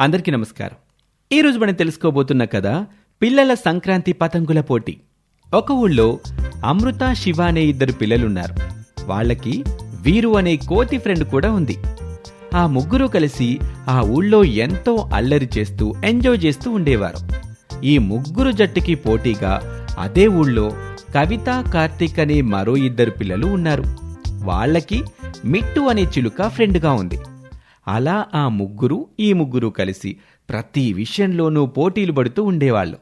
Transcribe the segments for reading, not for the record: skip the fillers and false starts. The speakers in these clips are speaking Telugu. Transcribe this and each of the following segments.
అందరికీ నమస్కారం. ఈరోజు మనం తెలుసుకోబోతున్న కథ పిల్లల సంక్రాంతి పతంగుల పోటీ. ఒక ఊళ్ళో అమృత, శివ అనే ఇద్దరు పిల్లలున్నారు. వాళ్ళకి వీరు అనే కోతి ఫ్రెండ్ కూడా ఉంది. ఆ ముగ్గురు కలిసి ఆ ఊళ్ళో ఎంతో అల్లరి చేస్తూ ఎంజాయ్ చేస్తూ ఉండేవారు. ఈ ముగ్గురు జట్టుకి పోటీగా అదే ఊళ్ళో కవిత, కార్తీక్ అనే మరో ఇద్దరు పిల్లలు ఉన్నారు. వాళ్ళకి మిట్టు అనే చిలుక ఫ్రెండ్గా ఉంది. అలా ఆ ముగ్గురు ఈ ముగ్గురు కలిసి ప్రతి విషయంలోనూ పోటీలు పడుతూ ఉండేవాళ్ళు.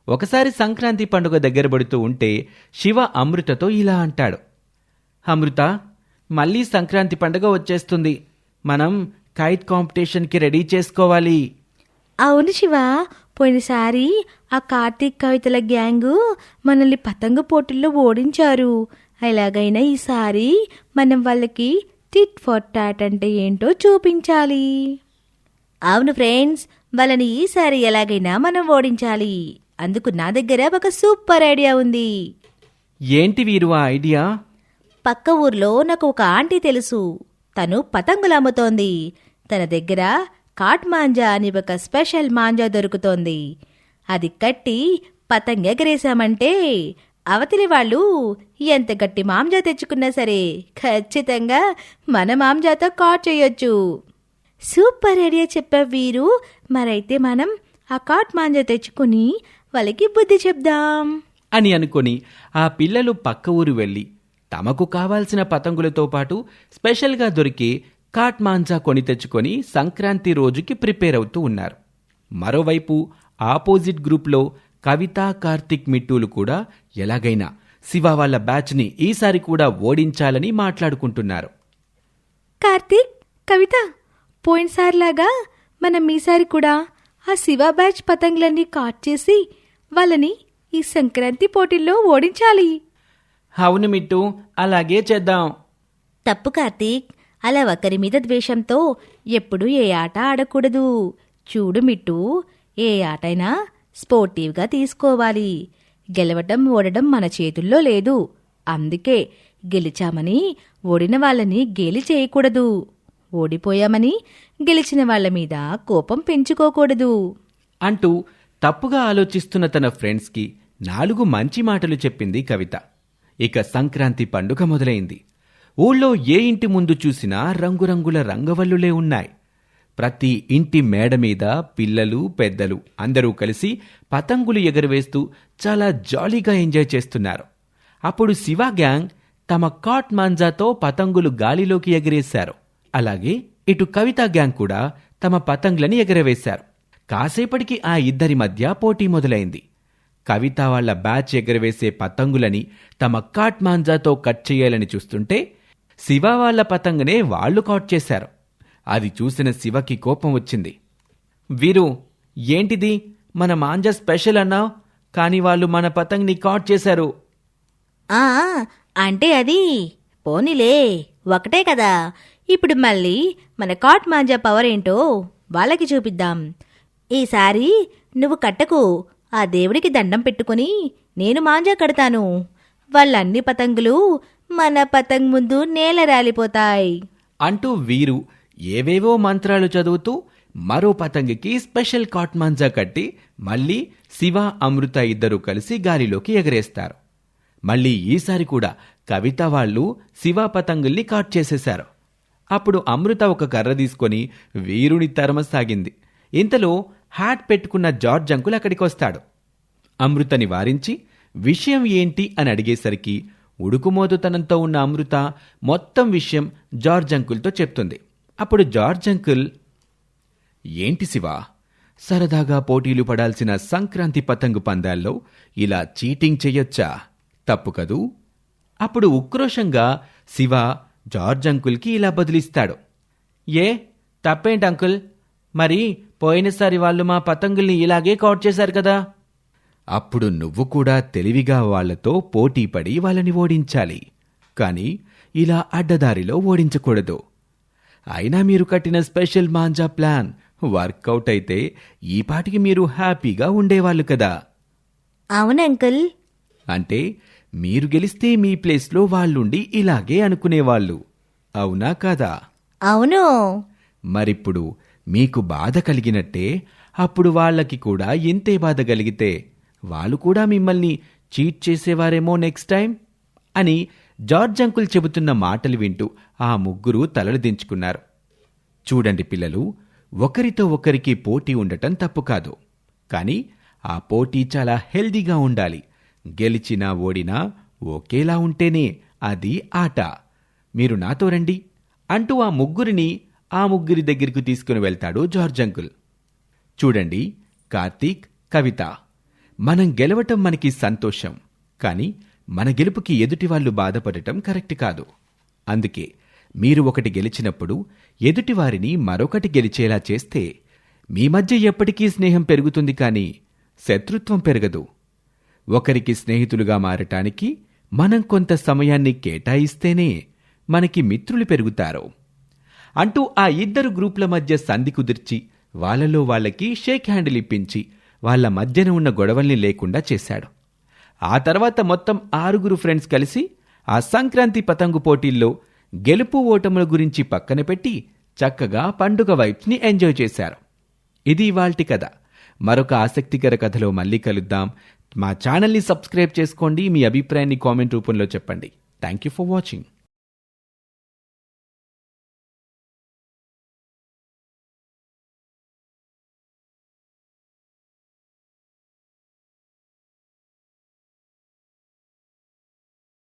ఒకసారి సంక్రాంతి పండుగ దగ్గర పడుతూ ఉంటే శివ అమృతతో ఇలా అంటాడు. అమృత, మళ్ళీ సంక్రాంతి పండుగ వచ్చేస్తుంది. మనం కైట్ కాంపిటీషన్కి రెడీ చేసుకోవాలి. అవును శివ, పోయినసారి ఆ కార్తీక్, కవితల గ్యాంగు మనల్ని పతంగ పోటీల్లో ఓడించారు. ఎలాగైనా ఈసారి మనం వాళ్ళకి టిట్ ఫర్ టాట్ అంటే ఏంటో చూపించాలి. అవును ఫ్రెండ్స్, వాళ్ళని ఈసారి ఎలాగైనా మనం ఓడించాలి. అందుకు నా దగ్గర ఒక సూపర్ ఐడియా ఉంది. ఏంటి వీరు ఆ ఐడియా? పక్క ఊర్లో నాకు ఒక ఆంటీ తెలుసు. తను పతంగులు అమ్ముతోంది. తన దగ్గర కాట్ మాంజా అని ఒక స్పెషల్ మాంజా దొరుకుతోంది. అది కట్టి పతంగ ఎగరేశామంటే అవతలి వాళ్ళు ఎంత గట్టి మాంజా తెచ్చుకున్నా సరే ఖచ్చితంగా మన మాంజాతో కాట్ చేయొచ్చు. సూపర్ ఐడియా చెప్పావు వీరు. మరైతే మనం ఆ కాట్ మాంజా తెచ్చుకుని వాళ్ళకి బుద్ధి చెప్దాం అని అనుకొని ఆ పిల్లలు పక్క ఊరు వెళ్ళి తమకు కావాల్సిన పతంగులతో పాటు స్పెషల్గా దొరికే కాట్ మాంజా కొని తెచ్చుకొని సంక్రాంతి రోజుకి ప్రిపేర్ అవుతూ ఉన్నారు. మరోవైపు ఆపోజిట్ గ్రూప్లో కవిత, కార్తీక్, మిట్టూలు కూడా ఎలాగైనా శివ వాళ్ళ బ్యాచ్ని ఈసారి కూడా ఓడించాలని మాట్లాడుకుంటున్నారు. కార్తీక్, కవిత, పోయినసారిలాగా మనం ఈసారి కూడా ఆ శివ బ్యాచ్ పతంగులన్నీ కాట్ చేసి వాళ్ళని ఈ సంక్రాంతి పోటీల్లో ఓడించాలి. అవును మిట్టు, అలాగే చేద్దాం. తప్పు కార్తీక్, అలా ఒకరి మీద ద్వేషంతో ఎప్పుడూ ఏ ఆట ఆడకూడదు. చూడు మిట్టు, ఏ ఆటైనా స్పోర్టివ్గా తీసుకోవాలి. గెలవటం ఓడడం మన చేతుల్లో లేదు. అందుకే గెలిచామని ఓడిన వాళ్ళని గేలి చేయకూడదు. ఓడిపోయామని గెలిచిన వాళ్ల మీద కోపం పెంచుకోకూడదు అంటూ తప్పుగా ఆలోచిస్తున్న తన ఫ్రెండ్స్కి 4 మంచి మాటలు చెప్పింది కవిత. ఇక సంక్రాంతి పండుగ మొదలైంది. ఊళ్ళో ఏ ఇంటి ముందు చూసినా రంగురంగుల రంగవల్లులే ఉన్నాయి. ప్రతి ఇంటి మేడ మీద పిల్లలు, పెద్దలు అందరూ కలిసి పతంగులు ఎగరవేస్తూ చాలా జాలీగా ఎంజాయ్ చేస్తున్నారు. అప్పుడు శివ గ్యాంగ్ తమ కాట్ మాంజాతో పతంగులు గాలిలోకి ఎగరేశారు. అలాగే ఇటు కవిత గ్యాంగ్ కూడా తమ పతంగులని ఎగరవేశారు. కాసేపటికి ఆ ఇద్దరి మధ్య పోటీ మొదలైంది. కవిత వాళ్ల బ్యాచ్ ఎగరవేసే పతంగులని తమ కాట్ మాంజాతో కట్ చేయాలని చూస్తుంటే శివ వాళ్ల పతంగనే వాళ్లు కాట్ చేశారు. అది చూసిన శివకి కోపం వచ్చింది. వీరు, ఏంటిది? మన మాంజా స్పెషల్ అన్నావు, కానీ వాళ్ళు మన పతంగ్ని కాట్ చేశారు. అంటే అది పోనీలే, ఒకటే కదా. ఇప్పుడు మళ్ళీ మన కాట్ మాంజా పవర్ ఏంటో వాళ్ళకి చూపిద్దాం. ఈసారి నువ్వు కట్టకు, ఆ దేవుడికి దండం పెట్టుకుని నేను మాంజా కడతాను. వాళ్ళన్ని పతంగులు మన పతంగ్ ముందు నేల రాలిపోతాయి అంటూ వీరు ఏవేవో మంత్రాలు చదువుతూ మరో పతంగికి స్పెషల్ కాట్ మాంజా కట్టి మళ్ళీ శివ, అమృత ఇద్దరూ కలిసి గాలిలోకి ఎగరేస్తారు. మళ్ళీ ఈసారి కూడా కవిత వాళ్ళు శివ పతంగుల్ని కాట్ చేసేశారు. అప్పుడు అమృత ఒక కర్ర తీసుకొని వీరుని తరమసాగింది. ఇంతలో హ్యాట్ పెట్టుకున్న జార్జ్ అంకుల్ అక్కడికొస్తాడు. అమృతని వారించి విషయం ఏంటి అని అడిగేసరికి ఉడుకుమోతుతనంతో ఉన్న అమృత మొత్తం విషయం జార్జ్ అంకుల్తో చెప్తుంది. అప్పుడు జార్జ్ అంకుల్, ఏంటి శివ, సరదాగా పోటీలు పడాల్సిన సంక్రాంతి పతంగు పందాల్లో ఇలా చీటింగ్ చెయ్యొచ్చా? తప్పు కదూ? అప్పుడు ఉక్రోషంగా శివ జార్జ్ అంకుల్కి ఇలా బదిలిస్తాడు. ఏ తప్పేంటి అంకుల్? మరి పోయినసారి వాళ్ళు మా పతంగుల్ని ఇలాగే కౌట్ చేశారు కదా. అప్పుడు నువ్వు కూడా తెలివిగా వాళ్లతో పోటీపడి వాళ్ళని ఓడించాలి, కానీ ఇలా అడ్డదారిలో ఓడించకూడదు. అయినా మీరు కట్టిన స్పెషల్ మాంజా ప్లాన్ వర్కౌట్ అయితే ఈ పాటికి మీరు హ్యాపీగా ఉండేవాళ్ళు కదా. అవునంకుల్. అంటే మీరు గెలిస్తే మీ ప్లేస్లో వాళ్ళుండి ఇలాగే అనుకునేవాళ్ళు, అవునా కాదా? అవును. మరిప్పుడు మీకు బాధ కలిగినట్టే అప్పుడు వాళ్ళకి కూడా ఇంతే బాధ కలిగితే వాళ్ళు కూడా మిమ్మల్ని చీట్ చేసేవారేమో నెక్స్ట్ టైం అని జార్జ్ అంకుల్ చెబుతున్న మాటలు వింటూ ఆ ముగ్గురు తలలు దించుకున్నారు. చూడండి పిల్లలు, ఒకరితో ఒకరికి పోటీ ఉండటం తప్పు కాదు. కానీ ఆ పోటీ చాలా హెల్దీగా ఉండాలి. గెలిచినా ఓడినా ఒకేలా ఉంటేనే అది ఆట. మీరు నాతో రండి అంటూ ఆ ముగ్గురి దగ్గరికి తీసుకుని వెళ్తాడు జార్జ్ అంకుల్. చూడండి కార్తీక్, కవిత, మనం గెలవటం మనకి సంతోషం. కానీ మన గెలుపుకి ఎదుటివాళ్లు బాధపడటం కరెక్ట్ కాదు. అందుకే మీరు ఒకటి గెలిచినప్పుడు ఎదుటివారిని మరొకటి గెలిచేలా చేస్తే మీ మధ్య ఎప్పటికీ స్నేహం పెరుగుతుంది, కానీ శత్రుత్వం పెరగదు. ఒకరికి స్నేహితులుగా మారటానికి మనం కొంత సమయాన్ని కేటాయిస్తేనే మనకి మిత్రులు పెరుగుతారు అంటూ ఆ ఇద్దరు గ్రూపుల మధ్య సంధి కుదిర్చి వాళ్ళలో వాళ్ళకి షేక్ హ్యాండిల్ ఇప్పించి వాళ్ళ మధ్యన ఉన్న గొడవల్ని లేకుండా చేశాడు. ఆ తర్వాత మొత్తం 6 ఫ్రెండ్స్ కలిసి ఆ సంక్రాంతి పతంగు పోటీల్లో గెలుపు ఓటముల గురించి పక్కన పెట్టి చక్కగా పండుగ వైబ్స్ని ఎంజాయ్ చేశారు. ఇది ఇవాల్టి కథ. మరొక ఆసక్తికర కథలో మళ్ళీ కలుద్దాం. మా ఛానల్ని సబ్స్క్రైబ్ చేసుకోండి. మీ అభిప్రాయాన్ని కామెంట్ రూపంలో చెప్పండి. Thank you for watching.